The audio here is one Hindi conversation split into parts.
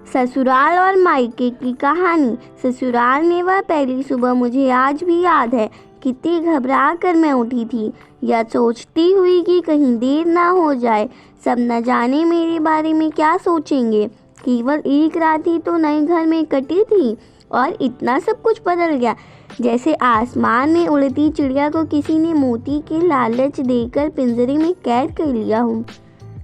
ससुराल और मायके की कहानी। ससुराल में वह पहली सुबह मुझे आज भी याद है। कितनी घबरा कर मैं उठी थी, या सोचती हुई कि कहीं देर ना हो जाए। सब न जाने मेरे बारे में क्या सोचेंगे। केवल एक रात ही तो नए घर में कटी थी और इतना सब कुछ बदल गया, जैसे आसमान में उड़ती चिड़िया को किसी ने मोती के लालच देकर पिंजरे में कैद कर लिया हो।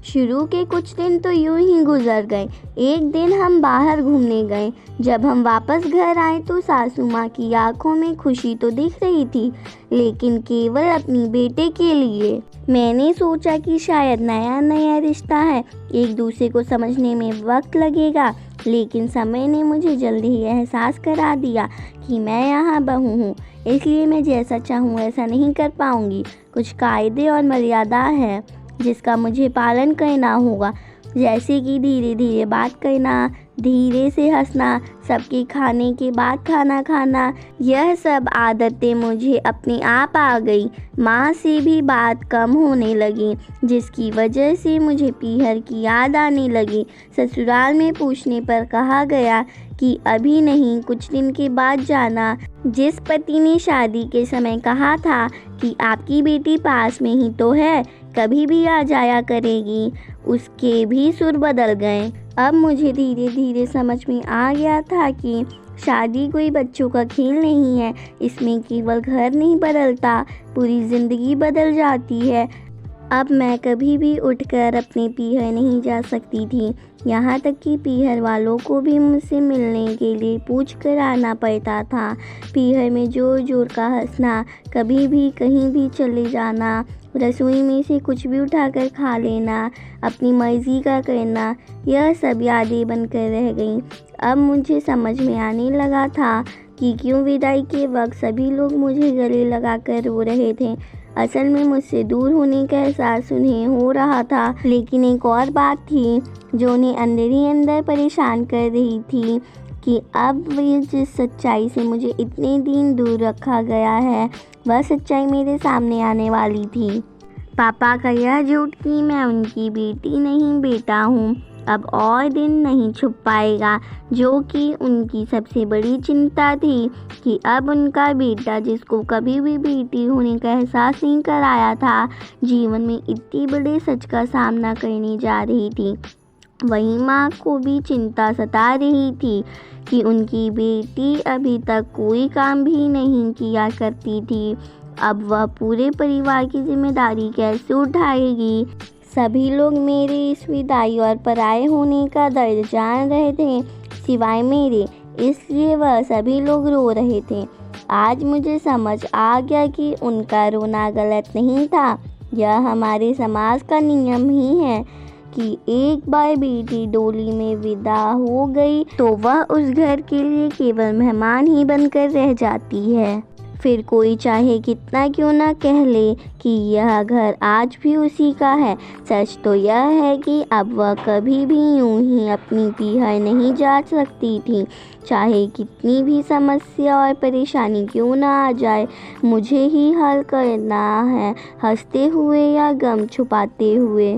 शुरू के कुछ दिन तो यूं ही गुजर गए। एक दिन हम बाहर घूमने गए। जब हम वापस घर आए तो सासू माँ की आंखों में खुशी तो दिख रही थी, लेकिन केवल अपनी बेटे के लिए। मैंने सोचा कि शायद नया नया रिश्ता है, एक दूसरे को समझने में वक्त लगेगा, लेकिन समय ने मुझे जल्दी ही एहसास करा दिया कि मैं यहाँ बहू हूँ, इसलिए मैं जैसा चाहूँ ऐसा नहीं कर पाऊँगी। कुछ कायदे और मर्यादा है जिसका मुझे पालन करना होगा, जैसे कि धीरे धीरे बात करना, धीरे से हंसना, सबके खाने के बाद खाना खाना। यह सब आदतें मुझे अपने आप आ गई। माँ से भी बात कम होने लगी, जिसकी वजह से मुझे पीहर की याद आने लगी। ससुराल में पूछने पर कहा गया कि अभी नहीं, कुछ दिन के बाद जाना। जिस पति ने शादी के समय कहा था कि आपकी बेटी पास में ही तो है, कभी भी आ जाया करेगी, उसके भी सुर बदल गए। अब मुझे धीरे धीरे समझ में आ गया था कि शादी कोई बच्चों का खेल नहीं है। इसमें केवल घर नहीं बदलता, पूरी ज़िंदगी बदल जाती है। अब मैं कभी भी उठकर अपने पीहर नहीं जा सकती थी, यहाँ तक कि पीहर वालों को भी मुझसे मिलने के लिए पूछ कर आना पड़ता था। पीहर में जोर जोर का हंसना, कभी भी कहीं भी चले जाना, रसोई में से कुछ भी उठाकर खा लेना, अपनी मर्जी का करना, यह सब यादें बनकर रह गईं। अब मुझे समझ में आने लगा था कि क्यों विदाई के वक्त सभी लोग मुझे गले लगाकर रो रहे थे। असल में मुझसे दूर होने का एहसास उन्हें हो रहा था, लेकिन एक और बात थी जो उन्हें अंदर ही अंदर परेशान कर रही थी कि अब जिस सच्चाई से मुझे इतने दिन दूर रखा गया है, वह सच्चाई मेरे सामने आने वाली थी। पापा का यह झूठ कि मैं उनकी बेटी नहीं बेटा हूँ, अब और दिन नहीं छुप पाएगा, जो कि उनकी सबसे बड़ी चिंता थी कि अब उनका बेटा, जिसको कभी भी बेटी होने का एहसास नहीं कराया था, जीवन में इतनी बड़े सच का सामना करने जा रही थी। वहीं माँ को भी चिंता सता रही थी कि उनकी बेटी अभी तक कोई काम भी नहीं किया करती थी, अब वह पूरे परिवार की जिम्मेदारी कैसे उठाएगी। सभी लोग मेरे इस विदाई और पराये होने का दर्द जान रहे थे, सिवाय मेरे, इसलिए वह सभी लोग रो रहे थे। आज मुझे समझ आ गया कि उनका रोना गलत नहीं था। यह हमारे समाज का नियम ही है कि एक बार बेटी डोली में विदा हो गई तो वह उस घर के लिए केवल मेहमान ही बनकर रह जाती है। फिर कोई चाहे कितना क्यों ना कह ले कि यह घर आज भी उसी का है, सच तो यह है कि अब वह कभी भी यूं ही अपनी पीहर नहीं जा सकती थी। चाहे कितनी भी समस्या और परेशानी क्यों ना आ जाए, मुझे ही हल करना है, हंसते हुए या गम छुपाते हुए।